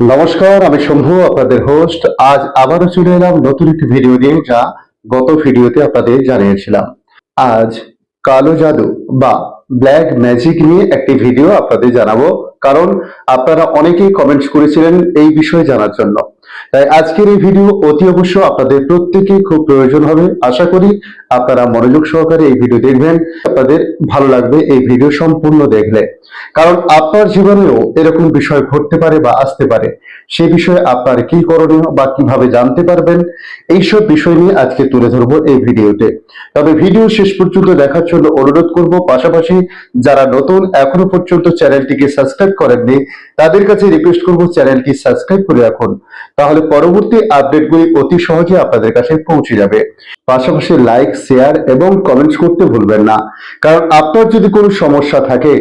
নমস্কার, আমি শম্ভু, আপনাদের হোস্ট। আজ আবারও চলে এলাম নতুন একটি ভিডিও নিয়ে, যা গত ভিডিওতে আপনাদের জানিয়েছিলাম। আজ কালো জাদু বা ব্ল্যাক ম্যাজিক নিয়ে একটি ভিডিও আপনাদের জানাবো, কারণ আপনারা অনেকেই কমেন্টস করেছিলেন এই বিষয়ে জানার জন্য। তাই আজকের এই ভিডিও অতি অবশ্য আপনাদের প্রত্যেকেই খুব প্রয়োজন হবে। আশা করি আপনারা মনোযোগ সহকারে এই ভিডিও দেখবেন, আপনাদের ভালো লাগবে এই ভিডিও সম্পূর্ণ দেখলে। কারণ আপনার জীবনেও এরকম বিষয় ঘটতে পারে বা আসতে পারে। সে বিষয়ে আপনার কি করণীয় বা কিভাবে জানতে পারবেন, এইসব বিষয় নিয়ে আজকে তুলে ধরবো এই ভিডিওতে। তবে ভিডিও শেষ পর্যন্ত দেখার জন্য অনুরোধ করব। পাশাপাশি যারা নতুন এখনো পর্যন্ত চ্যানেলটিকে সাবস্ক্রাইব করেননি, তাদের কাছে রিকোয়েস্ট করব চ্যানেলটি সাবস্ক্রাইব করে রাখুন। তাহলে পরবর্তী আপডেটগুলি অতি সহজে আপনাদের কাছে পৌঁছে যাবে। পাশাপাশি লাইক, শেয়ার এবং কমেন্টস করতে ভুলবেন না। কারণ আপনার যদি কোনো সমস্যা থাকে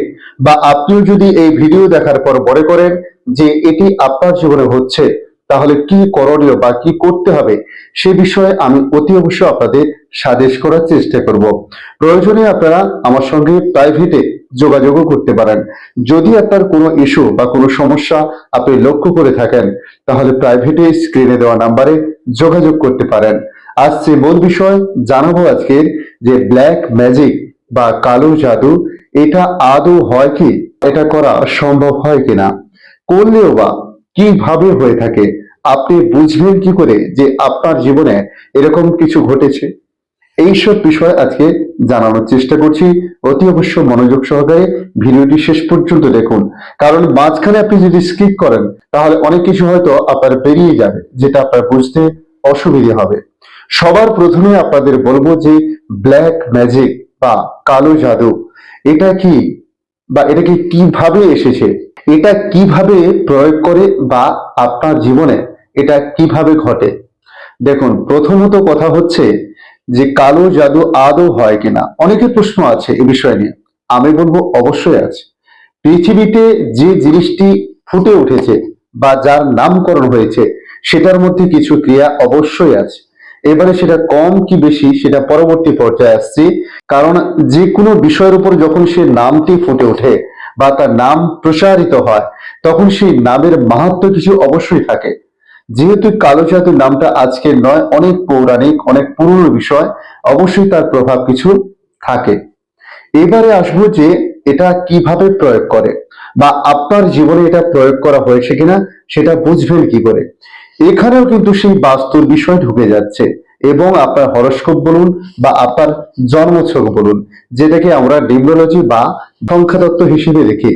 বা আপনিও যদি এই ভিডিও দেখার পর মনে করেন যে এটি আপনার জীবনে হচ্ছে, তাহলে কি করণীয় বা কি করতে হবে সে বিষয়ে আমি অতি অবশ্যই আপনাদের সাজেস্ট করার চেষ্টা করব। প্রয়োজনে আপনারা আমার সঙ্গে প্রাইভেটে যোগাযোগও করতে পারেন। যদি আপনার কোনো ইস্যু বা কোনো সমস্যা আপনি লক্ষ্য করে থাকেন, তাহলে প্রাইভেটে স্ক্রিনে দেওয়া নাম্বারে যোগাযোগ করতে পারেন। আসছে মূল বিষয় জানাবো আজকের, যে ব্ল্যাক ম্যাজিক বা কালো জাদু এটা আদৌ হয় কি, এটা করা সম্ভব হয় কিনা, করলেও বা কিভাবে হয়ে থাকে, আপনি বুঝবেন কি করে যে আপনার জীবনে এরকম কিছু ঘটেছে। এইসব বিষয় আজকে জানানোর চেষ্টা করছি। অতি অবশ্য মনোযোগ সহকারে ভিডিওটি শেষ পর্যন্ত দেখুন, কারণ মাঝখানে আপনি যদি স্কিপ করেন তাহলে অনেক কিছু হয়তো আপনার বেরিয়ে যাবে, যেটা আপনার বুঝতে অসুবিধা হবে। সবার প্রথমে আপনাদের বলবো যে ব্ল্যাক ম্যাজিক বা কালো জাদু এটা কি, বা এটাকে কিভাবে এসেছে, এটা কিভাবে প্রয়োগ করে, বা আপনার জীবনে এটা কিভাবে ঘটে। দেখুন, প্রথমত কথা হচ্ছে যে কালো জাদু আদৌ হয় কিনা। অনেকের প্রশ্ন আছে এ বিষয় নিয়ে। আমি বলবো অবশ্যই আছে। পৃথিবীতে যে জিনিসটি ফুটে উঠেছে বা যার নামকরণ হয়েছে, সেটার মধ্যে কিছু ক্রিয়া অবশ্যই আছে। এবারে সেটা কম কি বেশি সেটা পরবর্তী পর্যায়ে আসছে। কারণ যে কোনো বিষয়ের উপর যখন সে নামটি ফুটে ওঠে বা তার নাম প্রসারিত হয়, তখন সেই নামের মাহাত্ম্য কিছু অবশ্যই থাকে। যেহেতু কালো জাদু নামটা আজকের নয়, অনেক পৌরাণিক, অনেক পুরনো বিষয়, অবশ্যই তার প্রভাব কিছু থাকে। এবারে আসবো যে এটা কিভাবে প্রয়োগ করে, বা আপনার জীবনে এটা প্রয়োগ করা হয়েছে কিনা সেটা বুঝবেন কি করে। এখানেও কিন্তু সেই বাস্তুর বিষয় ঢুকে যাচ্ছে, এবং আপনার হরস্কোপ বলুন বা আপনার জন্মছক বলুন, যেটাকে আমরা নিউমোলজি বা সংখ্যাতত্ত্ব হিসেবে দেখি,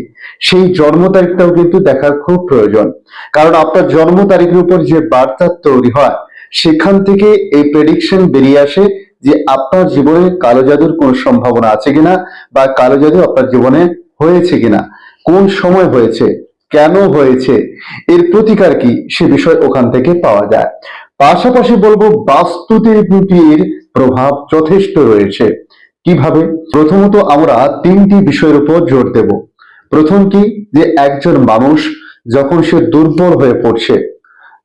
সেই জন্ম তারিখটাও কিন্তু দেখার খুব প্রয়োজন। কারণ আপনার জন্ম তারিখের উপর যে বার্তা তৈরি হয়, সেখান থেকে এই প্রেডিকশন বেরিয়ে আসে যে আপনার জীবনে কালো জাদুর কোন সম্ভাবনা আছে কিনা, বা কালো জাদু আপনার জীবনে হয়েছে কিনা, কোন সময় হয়েছে, কেন হয়েছে, এর প্রতিকার কি, সে বিষয় ওখান থেকে পাওয়া যায়। পাশাপাশি বলবো বাস্তুতে এর প্রভাব যথেষ্ট রয়েছে। কিভাবে? প্রথমত আমরা তিনটি বিষয়ের উপর জোর দেব। প্রথম কি, যে একজন মানুষ যখন সে দুর্বল হয়ে পড়ছে,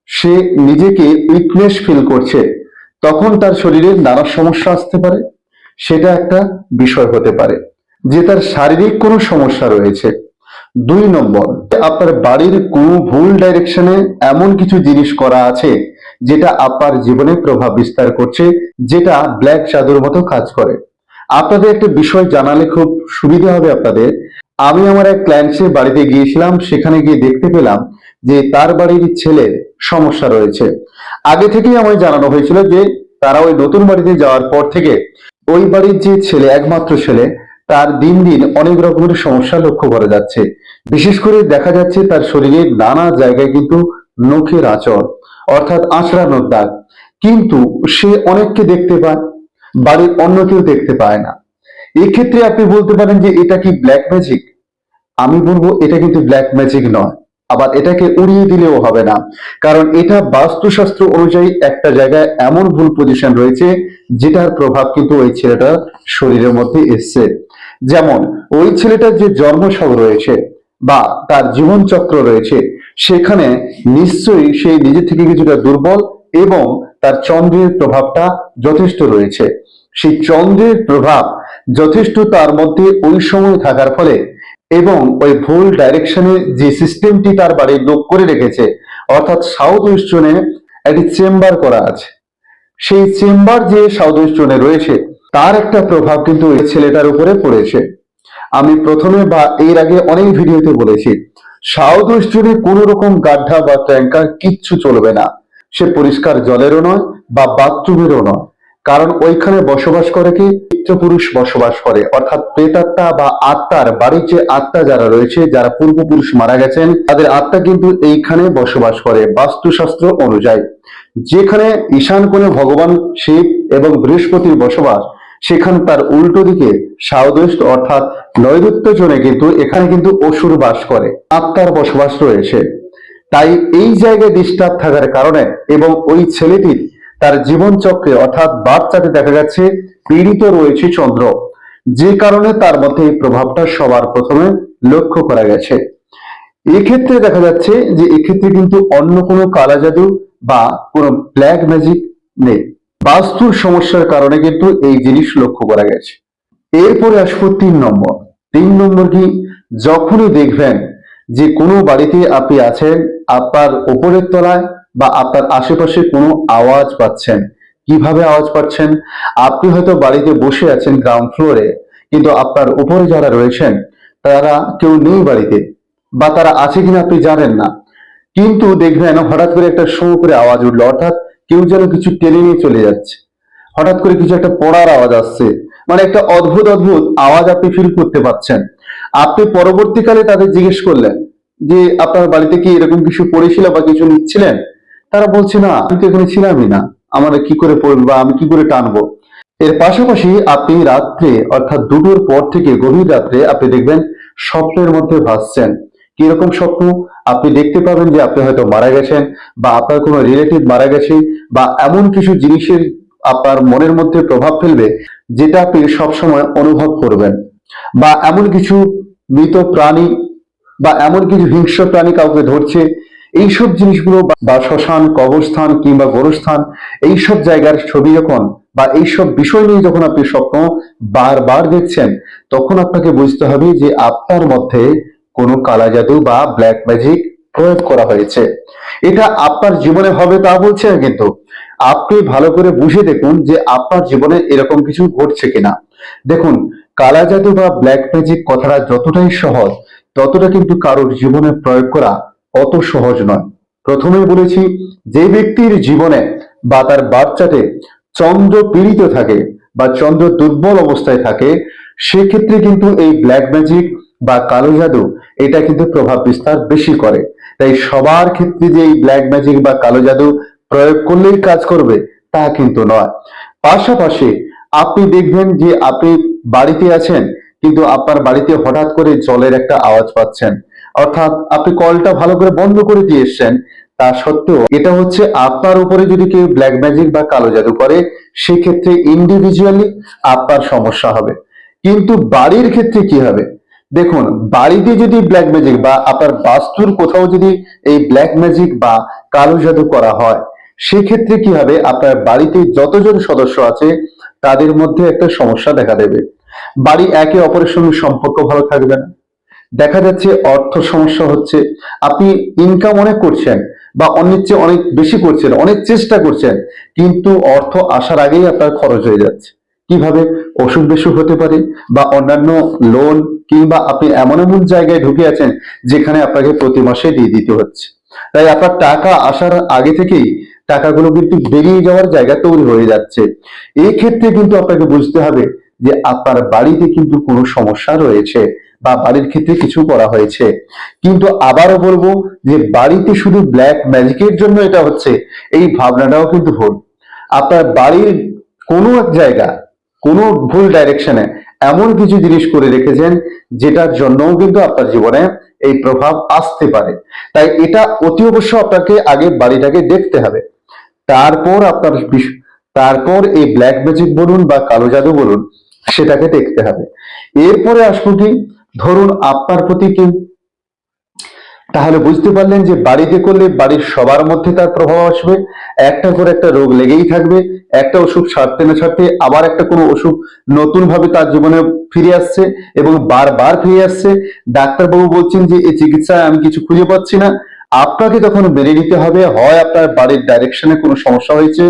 সে নিজেকে উইকনেস ফিল করছে, তখন তার শরীরে নানা সমস্যা আসতে পারে। সেটা একটা বিষয় হতে পারে যে তার শারীরিক কোনো সমস্যা রয়েছে। দুই নম্বর, আপনার বাড়ির কোনো ভুল ডাইরেকশনে এমন কিছু জিনিস করা আছে যেটা আপনার জীবনে প্রভাব বিস্তার করছে, যেটা ব্ল্যাক জাদুর মতো কাজ করে। আপনাদের একটা বিষয় জানালে খুব সুবিধা হবে আপনাদের। আমি আমার এক ক্লায়েন্টের বাড়িতে গিয়েছিলাম, সেখানে গিয়ে দেখতে পেলাম যে তার বাড়ির ছেলের সমস্যা রয়েছে। আগে থেকেই আমায় জানানো হয়েছিল যে তারা ওই নতুন বাড়িতে যাওয়ার পর থেকে ওই বাড়ির যে ছেলে, একমাত্র ছেলে, তার দিন দিন অনেক রকমের সমস্যা লক্ষ্য করা যাচ্ছে। বিশেষ করে দেখা যাচ্ছে তার শরীরে নানা জায়গায় কিন্তু নখের আঁচড়, অর্থাৎ আঁচড়ানোর দাগ। কিন্তু সে অনেককে দেখতে পায়, বাড়ির অন্য কেউ দেখতে পায় না। এক্ষেত্রে আপনি বলতে পারেন যে এটা কি ব্ল্যাক ম্যাজিক? আমি বলবো এটা কিন্তু ব্ল্যাক ম্যাজিক নয়। আবার এটাকে উড়িয়ে দিলেও হবে না, কারণ এটা বাস্তুশাস্ত্র অনুযায়ী একটা জায়গায় এমন ভুল পজিশন রয়েছে, যেটার প্রভাব কিন্তু ওই ছেলেটার শরীরের মধ্যে এসছে। যেমন ওই ছেলেটার যে জন্মছক রয়েছে বা তার জীবন চক্র রয়েছে, সেখানে নিশ্চয়ই সেই নিজে থেকে কিছুটা দুর্বল, এবং তার চন্দ্রের প্রভাবটা যথেষ্ট রয়েছে। সেই চন্দ্রের প্রভাব যথেষ্ট তার মধ্যে ওই সময় থাকার ফলে, এবং ওই ভুল ডাইরেকশনে যে সিস্টেমটি তার বাড়ির লোক করে রেখেছে, অর্থাৎ সাউথ ওয়েস্ট জোনে একটি চেম্বার করা আছে। সেই চেম্বার যে সাউথ ওয়েস্ট জোনে রয়েছে তার একটা প্রভাব কিন্তু এই ছেলেটার উপরে পড়েছে। আমি প্রথমে বা এর আগে অনেক ভিডিওতে বলেছি, সাউথ ওয়েস্ট জোনে কোনো রকম গাড্ডা বা ট্যাঙ্কার কিচ্ছু চলবে না। সে পরিষ্কার জলেরও নয় বা বাথরুমেরও নয়, কারণ ওইখানে বসবাস করে কি পিতৃপুরুষ বসবাস করে, অর্থাৎ প্রেতাত্মা বা আত্মার বাড়ির যে আত্মা যারা রয়েছে, যারা পূর্বপুরুষ মারা গেছেন তাদের আত্মা কিন্তু এইখানে বসবাস করে বাস্তুশাস্ত্র অনুযায়ী। যেখানে ঈশান কোণে ভগবান শিব এবং বৃহস্পতির বসবাস, সেখানে তার উল্টো দিকে সাউথ ওয়েস্ট অর্থাৎ নৈಋত্য জোনে কিন্তু এখানে কিন্তু অসুর বাস করে, আত্মার বসবাস রয়েছে। তাই এই জায়গায় ডিস্টার্ব থাকার কারণে এবং ওই ছেলেটির তার জীবন চক্রে অর্থাৎ বাচ্চাতে দেখা যাচ্ছে পীড়িত রয়েছে চন্দ্র, যে কারণে তার মধ্যে এই প্রভাবটা সবার প্রথমে লক্ষ্য করা গেছে। এক্ষেত্রে দেখা যাচ্ছে যে এক্ষেত্রে কিন্তু অন্য কোনো কালা জাদু বা কোনো ব্ল্যাক ম্যাজিক নেই, বাস্তুর সমস্যার কারণে কিন্তু এই জিনিস লক্ষ্য করা গেছে। এরপরে আসবো 3 নম্বর। 3 নম্বর কি, যখনই দেখবেন যে কোনো বাড়িতে আপনি আছেন, আপনার উপরের তলায় বা আপনার আশেপাশে কোনো আওয়াজ পাচ্ছেন। কিভাবে আওয়াজ পাচ্ছেন? আপনি হয়তো বাড়িতে বসে আছেন গ্রাউন্ড ফ্লোরে, কিন্তু আপনার উপরে যারা রয়েছেন তারা কেউ নেই বাড়িতে, বা তারা আছে কিনা আপনি জানেন না, কিন্তু দেখবেন হঠাৎ করে একটা শো করে আওয়াজ উঠলো, অর্থাৎ কেউ যেন কিছু টেনে নিয়ে চলে যাচ্ছে, হঠাৎ করে কিছু একটা পড়ার আওয়াজ আসছে, মানে একটা অদ্ভুত অদ্ভুত আওয়াজ আপনি ফিল করতে পাচ্ছেন। আপনি পরবর্তীকালে তাদের জিজ্ঞেস করলেন যে আপনার বাড়িতে কি এরকম কিছু পড়েছিল বা কিছু নিচ্ছিলেন? তারা বলছে না, আমি তো এখানে ছিলামই না, আমার কি করে পড়বো বা আমি কি করে টানবো। এর পাশাপাশি আপনি রাত্রে অর্থাৎ 2টোর পর থেকে গভীর রাত্রে আপনি দেখবেন স্বপ্নের মধ্যে ভাসছেন। কিরকম স্বপ্ন? আপনি দেখতে পাবেন যে আপনি হয়তো মারা গেছেন, বা আপনার কোনো রিলেটিভ মারা গেছে, বা এমন কিছু জিনিসের আপনার মনের মধ্যে প্রভাব ফেলবে যেটা আপনি সবসময় অনুভব করবেন, বা এমন কিছু মৃত প্রাণী বা এমন কিছু হিংস্র প্রাণী কাউকে ধরছে, এইসব জিনিসগুলো বা শ্মশান, কবরস্থান কিংবা গোরস্থান, এইসব জায়গার ছবি যখন বা এইসব বিষয় নিয়ে যখন আপনি স্বপ্ন বারবার দেখছেন, তখন আপনাকে বুঝতে হবে যে আপনার মধ্যে কোনো কালা জাদু বা ব্ল্যাক ম্যাজিক প্রয়োগ করা হয়েছে। এটা আপনার জীবনে হবে তা বলছে না, কিন্তু আপনি ভালো করে বুঝে দেখুন যে আপনার জীবনে এরকম কিছু ঘটছে কিনা। দেখুন, কালা জাদু বা ব্ল্যাক ম্যাজিক কথাটা যতটাই সহজ, ততটা কিন্তু কারোর জীবনে প্রয়োগ করা অত সহজ নয়। প্রথমেই বলেছি, যে ব্যক্তির জীবনে বা তার বাচ্চাতে চন্দ্র পীড়িত থাকে বা চন্দ্র দুর্বল অবস্থায় থাকে, সেক্ষেত্রে কিন্তু এই ব্ল্যাক ম্যাজিক বা কালো জাদু এটা কিন্তু প্রভাব বিস্তার বেশি করে। তাই সবার ক্ষেত্রে যে এই ব্ল্যাক ম্যাজিক বা কালো জাদু প্রয়োগ করলেই কাজ করবে তা কিন্তু নয়। পাশাপাশি আপনি দেখবেন যে আপনি বাড়িতে আছেন, কিন্তু আপনার বাড়িতে হঠাৎ করে জলের একটা আওয়াজ পাচ্ছেন, অর্থাৎ আপনি কলটা ভালো করে বন্ধ করে দিয়ে এসছেন, তা সত্ত্বেও এটা হচ্ছে আপনার উপরে যদি কেউ ব্ল্যাক ম্যাজিক বা কালো জাদু করে, সেক্ষেত্রে ইন্ডিভিজুয়ালি আপনার সমস্যা হবে। কিন্তু বাড়ির ক্ষেত্রে কি হবে? দেখুন, বাড়িতে যদি ব্ল্যাক ম্যাজিক বা আপনার বাস্তুর কোথাও যদি এই ব্ল্যাক ম্যাজিক বা কালো জাদু করা হয়, সেক্ষেত্রে কি হবে? আপনার বাড়িতে যতজন সদস্য আছে তাদের মধ্যে একটা সমস্যা দেখা দেবে। বাড়ি একে অপরের সঙ্গে সম্পর্ক ভালো থাকবে না, দেখা যাচ্ছে অর্থ সমস্যা হচ্ছে, আপনি ইনকাম অনেক করছেন বা অন্যের চেয়ে অনেক বেশি করছেন, অনেক চেষ্টা করছেন, কিন্তু অর্থ আসার আগেই আপনার খরচ হয়ে যাচ্ছে। কিভাবে? অসুখ বিসুখ হতে পারে, বা অন্যান্য লোন, কিংবা আপনি এমন এমন জায়গায় ঢুকে আছেন যেখানে আপনাকে প্রতি মাসে দিয়ে দিতে হচ্ছে। তাই আপনার টাকা আসার আগে থেকেই টাকাগুলো কিন্তু বেরিয়ে যাওয়ার জায়গা তৈরি হয়ে যাচ্ছে। এই ক্ষেত্রে কিন্তু আপনাকে বুঝতে হবে যে আপনার বাড়িতে কিন্তু কোনো সমস্যা রয়েছে বা বাড়ির ক্ষেত্রে কিছু করা হয়েছে। কিন্তু আবারও বলবো যে বাড়িতে শুধু ব্ল্যাক ম্যাজিকের জন্য এটা হচ্ছে, এই ভাবনাটাও কিন্তু ভুল। আপনার বাড়ির কোনো এক জায়গা, কোনো ভুল ডাইরেকশনে এমন কিছু জিনিস করে রেখেছেন যেটার জন্যও কিন্তু আপনার জীবনে এই প্রভাব আসতে পারে। তাই এটা অতি অবশ্য আপনাকে আগে বাড়িটাকে দেখতে হবে, তারপর আপনার তারপর এই ব্ল্যাক ম্যাজিক বলুন বা কালো জাদু বলুন, সেটাকে দেখতে হবে। এরপরে আসবো কি, ধরুন আপনার প্রতি কেউ, তাহলে বুঝতে পারলেন যে বাড়িতে করলে বাড়ির সবার মধ্যে তার প্রভাব আসবে, একটা করে একটা রোগ লেগেই থাকবে, একটা অসুখ ছাড়তে না ছাড়তে আবার একটা কোনো অসুখ নতুন ভাবে তার জীবনে ফিরে আসছে এবং বারবার ফিরে আসছে। ডাক্তারবাবু বলছেন যে এই চিকিৎসায় আমি কিছু খুঁজে পাচ্ছি না, আপনাকে তখন মেনে নিতে হবে, হয় আপনার বাড়ির ডাইরেকশনে কোনো সমস্যা হয়েছে,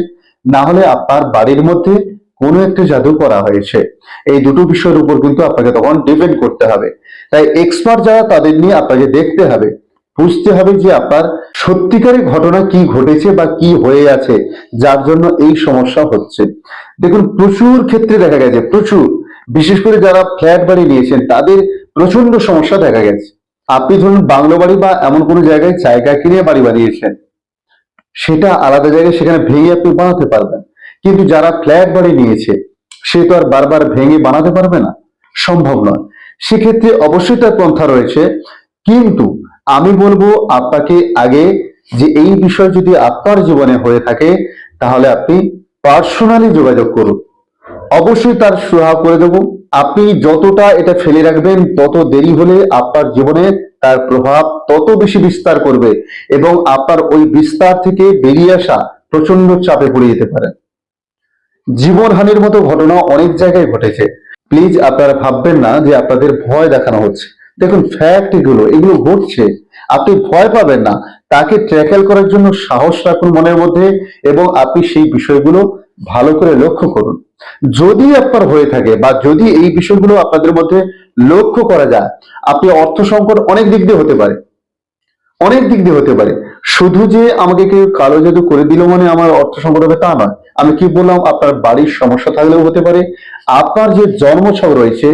না হলে আপনার বাড়ির মধ্যে কোনো একটা জাদু করা হয়েছে। এই দুটো বিষয়ের উপর কিন্তু আপনাকে তখন ডিপেন্ড করতে হবে। তাই এক্সপার্ট যারা তাদের নিয়ে আপনাকে দেখতে হবে, বুঝতে হবে যে আপনার সত্যিকারের ঘটনা কি ঘটেছে বা কি হয়ে আছে যার জন্য এই সমস্যা হচ্ছে। দেখুন, প্রচুর ক্ষেত্রে দেখা গেছে, প্রচুর, বিশেষ করে যারা ফ্ল্যাট বাড়ি নিয়েছেন তাদের প্রচন্ড সমস্যা দেখা গেছে। আপনি ধরুন বাংলো বাড়ি বা এমন কোনো জায়গায় জায়গা কিনে বাড়ি বানিয়েছেন, সেটা আলাদা জায়গায়, সেখানে ভেঙে আপনি বানাতে পারবেন। কিন্তু যারা ফ্ল্যাট বাড়ি নিয়েছে সে তো আর বারবার ভেঙে বানাতে পারবে না, সম্ভব নয়। সেক্ষেত্রে অবশ্যই তার পন্থা রয়েছে, কিন্তু আমি বলবো আপনাকে আগে যে এই বিষয় যদি আপনার জীবনে হয়ে থাকে তাহলে আপনি পার্সোনালি যোগাযোগ করুন, অবশ্যই তার সুরাহা করে দেবো। আপনি যতটা এটা ফেলে রাখবেন তত দেরি হলে আপনার জীবনে তার প্রভাব তত বেশি বিস্তার করবে এবং আপনার ওই বিস্তার থেকে বেরিয়ে আসা প্রচন্ড চাপে পড়ে যেতে পারে। জীবনহানির মতো ঘটনা অনেক জায়গায় ঘটেছে। প্লিজ আপনারা ভাববেন না যে আপনাদের ভয় দেখানো হচ্ছে। দেখুন, ফ্যাক্ট এগুলো ঘটছে, আপনি ভয় পাবেন না। তাকে ট্যাকেল করার জন্য সাহস রাখুন মনের মধ্যে এবং আপনি সেই বিষয়গুলো ভালো করে লক্ষ্য করুন। যদি আপনার হয়ে থাকে বা যদি এই বিষয়গুলো আপনাদের মধ্যে লক্ষ্য করা যায়, আপনি অর্থ সংকট অনেক দিক দিয়ে হতে পারে, অনেক দিক দিয়ে হতে পারে। শুধু যে আমাকে কেউ কালো জাদু করে দিল মানে আমার অর্থ সংকট হবে তা নয়। আমি কি বললাম, আপনার বাড়ির সমস্যা থাকলেও হতে পারে, আপনার যে জন্মছক রয়েছে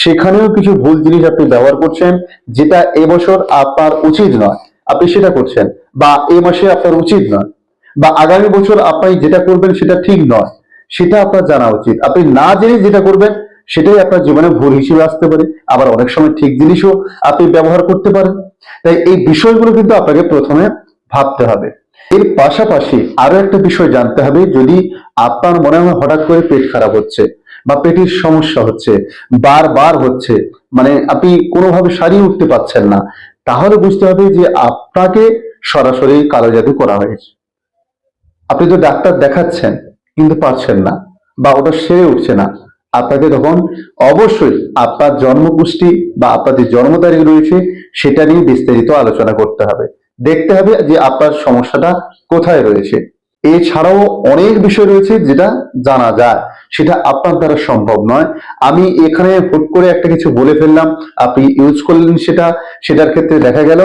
সেখানেও কিছু ভুল জিনিস আপনি ব্যবহার করছেন, যেটা এবছর আপনার উচিত নয়, আপনি সেটা করছেন, বা এ মাসে আপনার উচিত নয়, বা আগামী বছর আপনি যেটা করবেন সেটা ঠিক নয়, সেটা আপনার জানা উচিত। আপনি না জেনে যেটা করবেন সেটাই আপনার জীবনে ভুল হিসেবে আসতে পারে, আবার অনেক সময় ঠিক জিনিসও আপনি ব্যবহার করতে পারেন। তাই এই বিষয়গুলো কিন্তু আপনাকে প্রথমে ভাবতে হবে। এর পাশাপাশি আরো একটা বিষয় জানতে হবে, যদি আপনার মনে হয় হঠাৎ করে পেট খারাপ হচ্ছে বা পেটের সমস্যা হচ্ছে, বারবার হচ্ছে, মানে আপনি কোনোভাবে সারিয়ে উঠতে পারছেন না, তাহলে বুঝতে হবে যে আপনাকে সরাসরি কালো জাদু করা হয়েছে। আপনি তো ডাক্তার দেখাচ্ছেন কিন্তু পারছেন না বা ওটা সেরে উঠছে না, আপনাকে তখন অবশ্যই আপনার জন্মকুষ্টি বা আপনার যে জন্ম তারিখ রয়েছে সেটা নিয়ে বিস্তারিত আলোচনা করতে হবে। দেখতে হবে যে আপনার সমস্যাটা কোথায় রয়েছে। এছাড়াও অনেক বিষয় রয়েছে যেটা জানা যায়, সেটা আপনার দ্বারা সম্ভব নয়। আমি এখানে হুট করে একটা কিছু বলে ফেললাম, আপনি ইউজ করলেন সেটা, সেটার ক্ষেত্রে দেখা গেল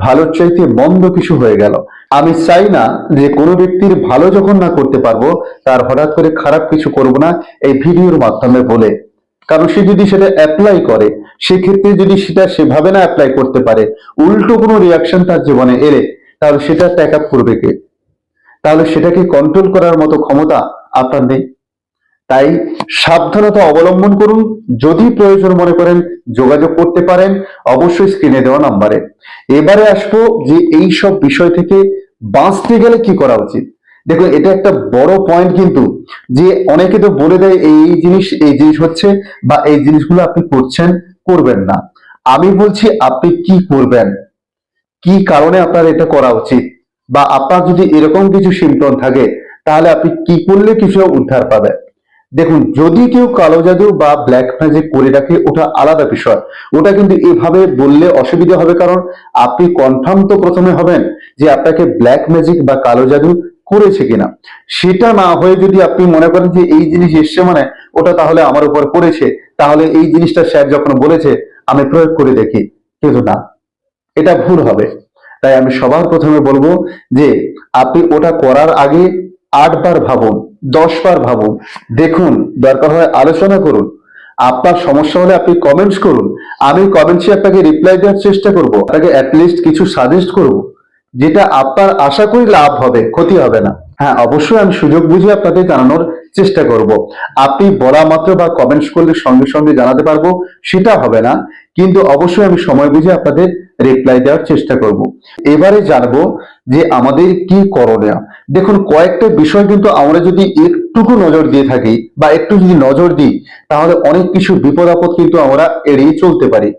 ভালোর চাইতে মন্দ কিছু হয়ে গেল। আমি চাই না যে কোনো ব্যক্তির ভালো যখন না করতে পারবো তার হঠাৎ করে খারাপ কিছু করব না এই ভিডিওর মাধ্যমে বলে। কারণ সে যদি সেটা অ্যাপ্লাই করে, সেক্ষেত্রে যদি সেটা সেভাবে না অ্যাপ্লাই করতে পারে, উল্টো কোনো রিয়াকশন তার জীবনে এলে, তাহলে সেটা ট্যাক আপ করবে কে? তাহলে সেটাকে কন্ট্রোল করার মতো ক্ষমতা আপনার নেই। তাই সাবধানতা অবলম্বন করুন। যদি প্রয়োজন মনে করেন যোগাযোগ করতে পারেন অবশ্যই স্ক্রিনে দেওয়া নাম্বারে। এবারে আসবো যে এই সব বিষয় থেকে বাঁচতে গেলে কি করা উচিত। দেখুন, এটা একটা বড় পয়েন্ট কিন্তু, যে অনেকে তো বলে দেয় এই জিনিস হচ্ছে বা এই জিনিসগুলো আপনি করছেন, করবেন না। আমি বলছি আপনি কি করবেন, কি কারণে আপনার এটা করা উচিত, বা আপনার যদি এরকম কিছু সিমটম থাকে তাহলে আপনি কি করলে কিছু উদ্ধার পাবেন। দেখুন, যদি কেউ কালো জাদু বা ব্ল্যাক ম্যাজিক করে রাখে ওটা আলাদা বিষয়, ওটা কিন্তু এভাবে বললে অসুবিধা হবে, কারণ আপনি কনফার্ম তো প্রথমে হবেন যে আপনাকে ব্ল্যাক ম্যাজিক বা কালো জাদু করেছে কিনা। সেটা না হয়ে যদি আপনি মনে করেন যে এই জিনিস এসছে মানে ওটা তাহলে আমার উপর করেছে, তাহলে এই জিনিসটা স্যার যখন বলেছে আমি প্রয়োগ করে দেখি, কিন্তু না, এটা ভুল হবে। তাই আমি সবার প্রথমে বলবো যে আপনি ওটা করার আগে 8 বার ভাবুন, 10 বার ভাবুন, দেখুন, দরকার হয় আলোচনা করুন। আপনার সমস্যা হলে আপনি কমেন্টস করুন, আমি কমেন্টসে আপনাকে রিপ্লাই দেওয়ার চেষ্টা করব, আপনাকে অ্যাটলিস্ট কিছু সাজেস্ট করব, যেটা আপনার আশা করি লাভ হবে, ক্ষতি হবে না। হ্যাঁ, অবশ্যই আমি সুযোগ বুঝে আপনাদের জানানোর চেষ্টা করব। আপনি বলা মাত্র বা কমেন্টস করলে সঙ্গে সঙ্গে জানাতে পারবো সেটা হবে না, কিন্তু অবশ্যই আমি সময় বুঝে আপনাদের রিপ্লাই দেওয়ার চেষ্টা করব। এবারে জানবো যে আমাদের কি করণীয়। দেখুন, কয়েকটা বিষয় কিন্তু আমরা যদি একটুকু নজর দিয়ে থাকি বা একটু যদি নজর দিই তাহলে অনেক কিছু বিপদ আপদ কিন্তু আমরা এড়িয়ে চলতে পারি।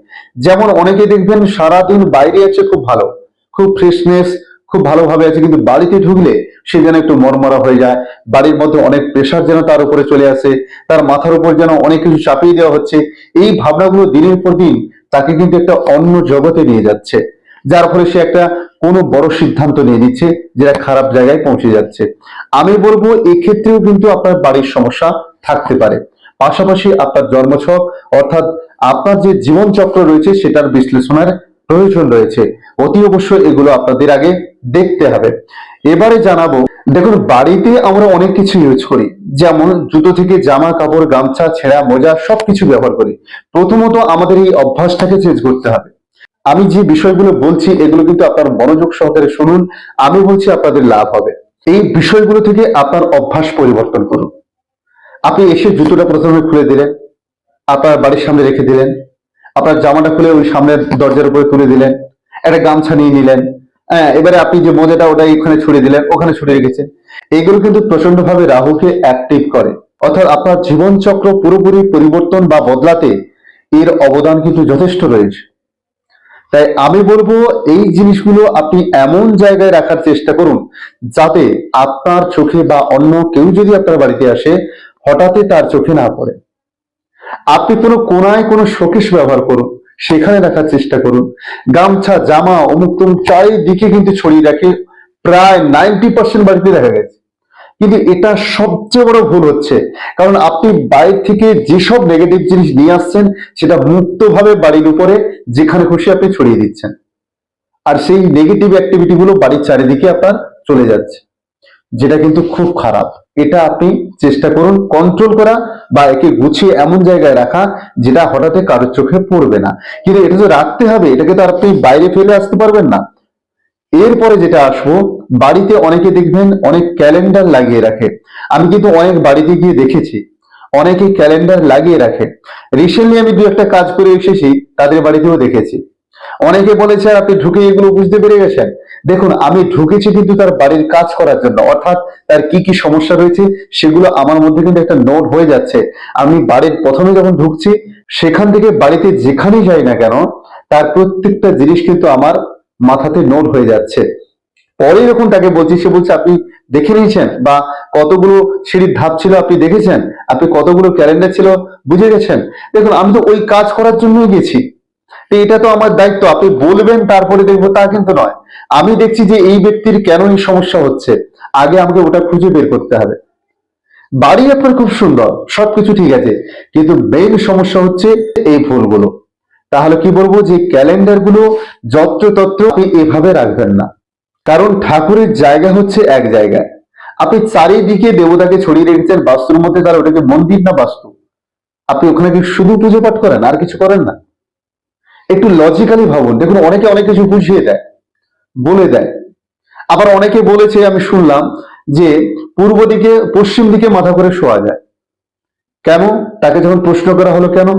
যেমন অনেকে দেখবেন সারাদিন বাইরে আছে খুব ভালো, খুব ফ্রেশনেস, খুব ভালোভাবে আছে, কিন্তু বাড়িতে ঢুকলে সে যেন একটু মরমরা হয়ে যায়, বাড়ির মধ্যে অনেক প্রেশার যেন তার উপরে চলে আসে, তার মাথার উপর যেন অনেক কিছু চাপিয়ে দেওয়া হচ্ছে। এই ভাবনাগুলো দিনের পর দিন তাকে কিন্তু একটা অন্য জগতে নিয়ে যাচ্ছে, যার ফলে সে একটা কোনো বড় সিদ্ধান্ত নিয়ে নিচ্ছে, যেটা খারাপ জায়গায় পৌঁছে যাচ্ছে। আমি বলবো এক্ষেত্রেও কিন্তু আপনার বাড়ির সমস্যা থাকতে পারে। পাশাপাশি আপনার জন্মছক অর্থাৎ আপনার যে জীবন চক্র রয়েছে সেটার বিশ্লেষণের প্রয়োজন রয়েছে। অতি অবশ্যই এগুলো আপনাদের আগে দেখতে হবে। এবারে জানাবো, দেখুন বাড়িতে আমরা অনেক কিছু ইউজ করি, যেমন জুতো থেকে জামা কাপড়, গামছা, ছেঁড়া মোজা সবকিছু ব্যবহার করি। প্রথমত আমাদের এই অভ্যাসটাকে চেঞ্জ করতে হবে। আমি যে বিষয়গুলো বলছি এগুলো কিন্তু আপনার মনোযোগ সহকারে শুনুন, আমি বলছি আপনাদের লাভ হবে। এই বিষয়গুলো থেকে আপনার অভ্যাস পরিবর্তন করুন। আপনি এসে জুতোটা প্রথমে খুলে দিলেন, আপনার বাড়ির সামনে রেখে দিলেন, আপনার জামাটা খুলে ওই সামনের দরজার উপরে তুলে দিলেন, একটা গামছা নিয়ে নিলেন, হ্যাঁ, এবারে আপনি যে মোজাটা ওটা এখানে ছুড়ে দিলেন, ওখানে ছুড়ে রেখেছেন। এগুলো কিন্তু প্রচন্ড ভাবে রাহুকে অ্যাক্টিভ করে, অর্থাৎ আপনার জীবন চক্র পুরোপুরি পরিবর্তন বা বদলাতে এর অবদান কিন্তু যথেষ্ট রয়েছে। তাই আমি বলবো এই জিনিসগুলো আপনি এমন জায়গায় রাখার চেষ্টা করুন যাতে আপনার চোখে বা অন্য কেউ যদি আপনার বাড়িতে আসে হঠাৎই তার চোখে না পড়ে। আপনি কোনো কোনায় কোনো শোকেস ব্যবহার করুন, সেখানে রাখার চেষ্টা করুন। গামছা, জামা, অমুক তমুক চারিদিকে কিন্তু ছড়িয়ে রাখে, প্রায় 90% বাড়িতে দেখা গেছে। কিন্তু এটা সবচেয়ে বড় ভুল হচ্ছে, কারণ আপনি বাইরে থেকে যেসব নেগেটিভ জিনিস নিয়ে আসছেন সেটা মুক্তভাবে বাড়ির উপরে যেখানে খুশি আপনি ছড়িয়ে দিচ্ছেন, আর সেই নেগেটিভ অ্যাক্টিভিটি গুলো বাড়ির চারিদিকে আপনার চলে যাচ্ছে, যেটা কিন্তু খুব খারাপ। এটা আপনি চেষ্টা করুন কন্ট্রোল করা বা একে গুছিয়ে এমন জায়গায় রাখা যেটা হঠাৎ কারোর চোখে পড়বে না। কিন্তু এটা তো রাখতে হবে, এটাকে তো আর আপনি বাইরে ফেলে আসতে পারবেন না। এরপরে যেটা আসবো, বাড়িতে অনেকে দেখবেন অনেক ক্যালেন্ডার লাগিয়ে রাখে। আমি কিন্তু অনেক বাড়িতে গিয়ে দেখেছি অনেকে ক্যালেন্ডার লাগিয়ে রাখে। রিসেন্টলি আমি দু একটা কাজ করে এসেছি, তাদের বাড়িতেও দেখেছি। অনেকে বলেছে আপনি ঢুকে এগুলো বুঝতে পেরে গেছেন। দেখুন আমি ঢুকেছি কিন্তু তার বাড়ির কাজ করার জন্য, অর্থাৎ তার কি কি সমস্যা রয়েছে সেগুলো আমার মধ্যে কিন্তু একটা নোট হয়ে যাচ্ছে। আমি বাড়ির প্রথমে যখন ঢুকছি সেখান থেকে বাড়িতে যেখানেই যাই না কেন তার প্রত্যেকটা জিনিস কিন্তু আমার মাথাতে নোট হয়ে যাচ্ছে। পরে যখন তাকে বলছি, সে বলছে আপনি দেখে নিয়েছেন, বা কতগুলো সিঁড়ির ধাপ ছিল আপনি দেখেছেন, আপনি কতগুলো ক্যালেন্ডার ছিল বুঝে গেছেন। দেখুন আমি তো ওই কাজ করার জন্যই গেছি, তো এটা তো আমার দায়িত্ব। আপনি বলবেন তারপরে দেখবো তা কিন্তু নয়। আমি দেখছি যে এই ব্যক্তির কেন এই সমস্যা হচ্ছে, আগে আমাকে ওটা খুঁজে বের করতে হবে। বাড়ি আপনার খুব সুন্দর, সবকিছু ঠিক আছে, কিন্তু মেইন সমস্যা হচ্ছে এই ভুলগুলো। তাহলে কি বলবো, যে ক্যালেন্ডার গুলো যত্রতত্র আপনি এভাবে রাখবেন না, কারণ ঠাকুরের জায়গা হচ্ছে এক জায়গায়। আপনি চারিদিকে দেবতাকে ছড়িয়ে রেখেছেন বাস্তুর মধ্যে, তাহলে ওটাকে মন্দির না বাস্তু? আপনি ওখানে কি শুধু পুজো পাঠ করেন আর কিছু করেন না? একটু লজিক্যালি ভাবুন। দেখুন অনেকে অনেক কিছু বুঝিয়ে দেয়, বলে দেয়। আবার অনেকে বলেছে, আমি শুনলাম যে পূর্ব দিকে পশ্চিম দিকে মাথা করে শোয়া যায়। কেন? তাকে যখন প্রশ্ন করা হলো কেন,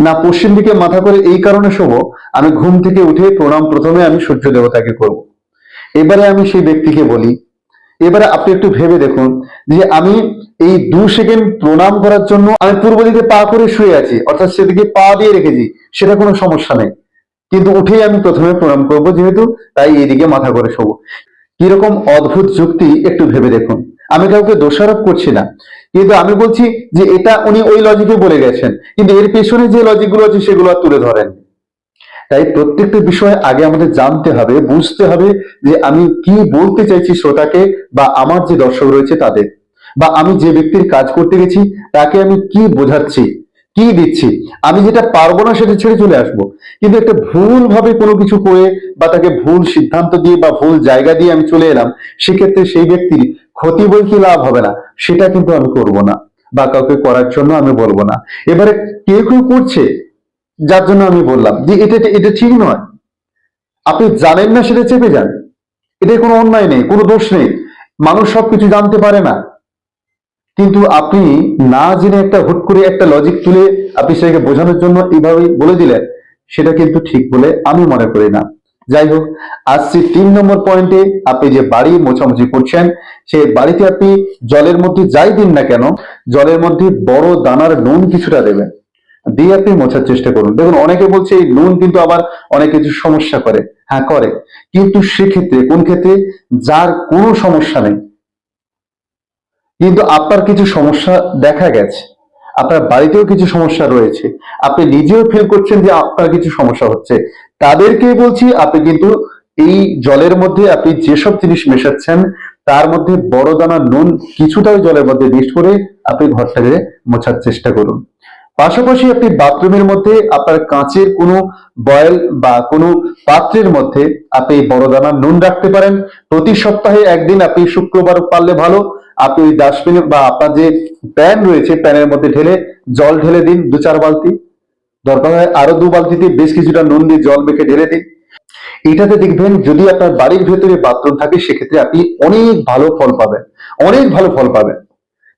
না পশ্চিম দিকে মাথা করে এই কারণে শোবো, আমি ঘুম থেকে উঠে প্রণাম প্রথমে আমি সূর্য দেবতাকে করব। এবারে আমি সেই ব্যক্তিকে বলি, এবারে আপনি একটু ভেবে দেখুন যে আমি এই 2 সেকেন্ড প্রণাম করার জন্য আমি পূর্ব দিকে পা করে শুয়ে আছি, অর্থাৎ সেদিকে পা দিয়ে রেখেছি, সেটা কোনো সমস্যা নেই, কিন্তু উঠেই আমি প্রথমে প্রণাম করব যেহেতু, তাই এইদিকে মাথা করে শোবো। কিরকম অদ্ভুত যুক্তি, একটু ভেবে দেখুন। আমি কাউকে দোষারোপ করছি না, কিন্তু আমি বলছি যে এটা উনি ওই লজিকে বলে গেছেন, কিন্তু এর পেছনে যে লজিক গুলো আছে সেগুলো আর তুলে ধরেন। তাই প্রত্যেকটা বিষয় আগে আমাদের জানতে হবে, বুঝতে হবে যে আমি কি বলতে চাইছি শ্রোতাকে বা আমার যে দর্শক রয়েছে তাদের, বা আমি যে ব্যক্তির কাজ করতে গেছি তাকে আমি কি বোঝাচ্ছি, কি দিচ্ছি। আমি যেটা পারবো না সেটা ছেড়ে চলে আসবো, কিন্তু একটা ভুল ভাবে কোনো কিছু করে বা তাকে ভুল সিদ্ধান্ত দিয়ে বা ভুল জায়গা দিয়ে আমি চলে এলাম, সেক্ষেত্রে সেই ব্যক্তির ক্ষতি বই কি লাভ হবে না, সেটা কিন্তু আমি করব না, বা কাউকে করার জন্য আমি বলবো না। এবারে কেউ কেউ করছে, যার জন্য আমি বললাম যে এটা এটা ঠিক নয়। আপনি জানেন না সেটা চেপে যান, এটাই কোনো অন্যায় নেই, কোনো দোষ নেই। মানুষ সবকিছু জানতে পারে না, কিন্তু আপনি না জেনে একটা হুট করে একটা লজিক তুলে আপনি সেটাকে বোঝানোর জন্য এইভাবে বলে দিলেন, সেটা কিন্তু ঠিক বলে আমি মনে করি না। যাই হোক, আসছি 3 নম্বর পয়েন্টে। আপনি যে বাড়ি মোছামুছি করছেন, সেই বাড়িতে আপনি জলের মধ্যে যাই দিন না কেন, জলের মধ্যে বড় দানার নুন কিছুটা দেবেন, দিয়ে আপনি মোছার চেষ্টা করুন। দেখুন অনেকে বলছে এই নুন কিন্তু আবার অনেক কিছু সমস্যা করে। হ্যাঁ করে, কিন্তু সেক্ষেত্রে কোন ক্ষেত্রে, যার কোনো সমস্যা নেই কিন্তু আপনার কিছু সমস্যা দেখা গেছে, আপনার বাড়িতেও কিছু সমস্যা রয়েছে, আপনি নিজেও ফিল করছেন যে আপনার কিছু সমস্যা হচ্ছে, তাদেরকে বলছি আপনি কিন্তু এই জলের মধ্যে আপনি যেসব জিনিস মেশাচ্ছেন তার মধ্যে বড় দানা নুন কিছুটা ওই জলের মধ্যে মিক্স করে আপনি ঘরটাকে মোছার চেষ্টা করুন। পাশাপাশি আপনি বাথরুমের মধ্যে আপনার কাঁচের কোনো বয়েল বা কোনো পাত্রের মধ্যে আপনি বড় দানা নুন রাখতে পারেন। প্রতি সপ্তাহে একদিন, আপনি শুক্রবার পারলে ভালো, আপনি ওই ডাস্টবিনে বা আপনার যে প্যান রয়েছে প্যানের মধ্যে ঢেলে জল ঢেলে দিন 2-4 বালতি, দরকার হয় আরো 2 বালতিতে বেশ কিছুটা নুন দিয়ে জল মেখে ঢেলে দিন। এটাতে দেখবেন যদি আপনার বাড়ির ভেতরে বাথরুম থাকে সেক্ষেত্রে আপনি অনেক ভালো ফল পাবেন, অনেক ভালো ফল পাবেন।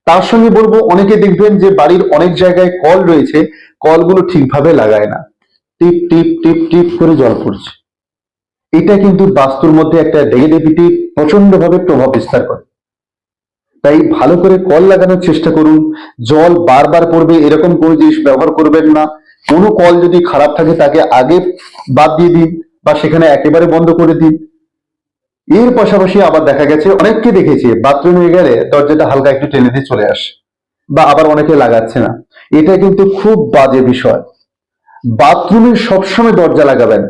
তার সঙ্গে বলবো, অনেকে দেখবেন যে বাড়ির অনেক জায়গায় কল রয়েছে, কলগুলো ঠিকভাবে লাগায় না, টিপ টিপ টিপ টিপ করে জল পড়ছে। এটা কিন্তু বাস্তুর মধ্যে একটা নেগেটিভিটি প্রচন্ড ভাবে প্রভাব বিস্তার করে। তাই ভালো করে কল লাগানোর চেষ্টা করুন। জল বারবার পড়বে এরকম কোনো জিনিস ব্যবহার করবেন না। কোনো কল যদি খারাপ থাকে তাকে আগে বাদ দিয়ে দিন বা সেখানে একেবারে বন্ধ করে দিন। এর পাশাপাশি আবার দেখা গেছে, অনেককে দেখেছি বাথরুমে গেলে দরজাটা হালকা একটু টেনে দিয়ে চলে আসে, বা আবার অনেকে লাগাচ্ছে না। এটা কিন্তু খুব বাজে বিষয়। বাথরুমে সবসময় দরজা লাগাবেন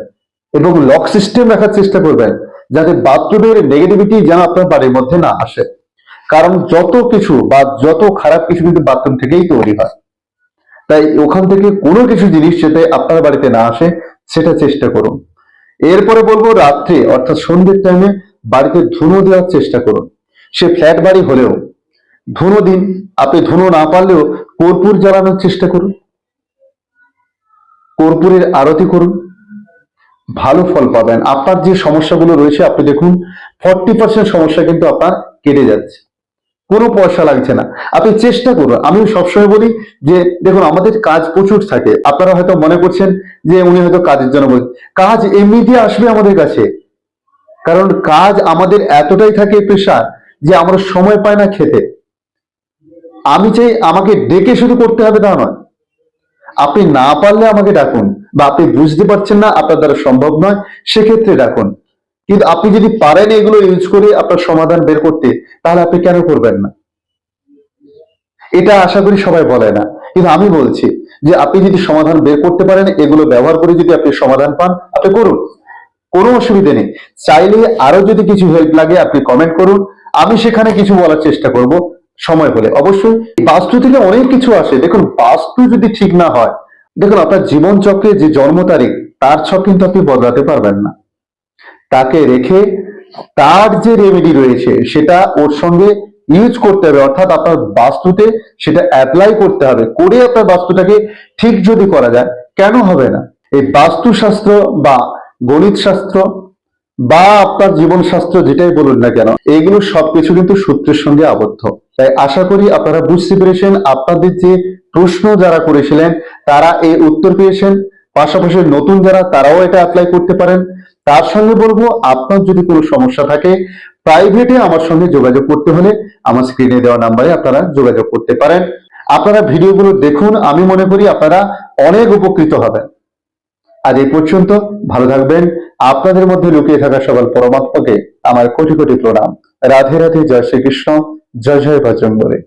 এবং লক সিস্টেম রাখার চেষ্টা করবেন, যাতে বাথরুমের নেগেটিভিটি যেন আপনার বাড়ির মধ্যে না আসে। কারণ যত কিছু বা যত খারাপ কিছু কিন্তু বাথরুম থেকেই তৈরি হয়। তাই ওখান থেকে কোনো কিছু জিনিস যাতে আপনার বাড়িতে না আসে সেটা চেষ্টা করুন। এরপরে বলবো, রাত্রে অর্থাৎ সন্ধ্যের টাইমে বাড়িতে ধুনো দেওয়ার চেষ্টা করুন। সে ফ্ল্যাট বাড়ি হলেও ধুনো দিন। আপনি ধুনো না পারলেও কর্পূর জ্বালানোর চেষ্টা করুন, কর্পূরের আরতি করুন, ভালো ফল পাবেন। আপনার যে সমস্যাগুলো রয়েছে আপনি দেখুন 40% সমস্যা কিন্তু আপনার কেটে যাচ্ছে, কোনো পয়সা লাগছে না। আপনি চেষ্টা করুন। আমি সবসময় বলি যে দেখুন, আমাদের কাজ প্রচুর থাকে। আপনারা হয়তো মনে করছেন যে উনি হয়তো কাজের জন্য বলছেন, কাজ এমনি দিয়ে আসবে আমাদের কাছে। কারণ কাজ আমাদের এতটাই থাকে প্রেশার যে আমরা সময় পাই না খেতে। আমি চাই আমাকে ডেকে শুধু করতে হবে তা নয়, আপনি না পারলে আমাকে ডাকুন, বা আপনি বুঝতে পারছেন না আপনার দ্বারা সম্ভব নয় সেক্ষেত্রে ডাকুন। কিন্তু আপনি যদি পারেন এগুলো ইউজ করে আপনার সমাধান বের করতে, তাহলে আপনি কেন করবেন না? এটা আশা করি সবাই বলে না, কিন্তু আমি বলছি যে আপনি যদি সমাধান বের করতে পারেন, এগুলো ব্যবহার করে যদি আপনি সমাধান পান, আপনি করুন, কোনো অসুবিধা নেই। চাইলে আরো যদি কিছু হেল্প লাগে আপনি কমেন্ট করুন, আমি সেখানে কিছু বলার চেষ্টা করব সময় হলে। অবশ্যই বাস্তু থেকে অনেক কিছু আসে। দেখুন, বাস্তু যদি ঠিক না হয়, দেখুন আপনার জীবন চক্রে যে জন্ম তারিখ তার ছক কিন্তু আপনি বদলাতে পারবেন না। তাকে রেখে তার যে রেমেডি রয়েছে সেটা ওর সঙ্গে ইউজ করতে হবে, অর্থাৎ আপনার বাস্তুতে সেটা অ্যাপ্লাই করতে হবে। করে আপনার বাস্তুটাকে ঠিক যদি করা যায়, কেন হবে না? এই বাস্তুশাস্ত্র বা গণিত শাস্ত্র বা আপনার জীবন শাস্ত্র যেটাই বলুন না কেন, এইগুলো সবকিছু কিন্তু সূত্রের সঙ্গে আবদ্ধ। তাই আশা করি আপনারা বুঝতে পেরেছেন। আপনাদের যে প্রশ্ন যারা করেছিলেন তারা এই উত্তর পেয়েছেন। পাশাপাশি নতুন যারা, তারাও এটা অ্যাপ্লাই করতে পারেন। তার সঙ্গে বলবো, আপনার যদি কোনো সমস্যা থাকে প্রাইভেটে আমার সঙ্গে যোগাযোগ করতে হলে আমার স্ক্রিনে দেওয়া নাম্বারে আপনারা যোগাযোগ করতে পারেন। আপনারা ভিডিওগুলো দেখুন, আমি মনে করি আপনারা অনেক উপকৃত হবেন। আজ এই পর্যন্ত, ভালো থাকবেন। আপনাদের মধ্যে লুকিয়ে থাকা সকল পরমাত্মাকে আমার কোটি কোটি প্রণাম। রাধে রাধে, জয় শ্রীকৃষ্ণ, জয় জয় বজরঙ্গবলী।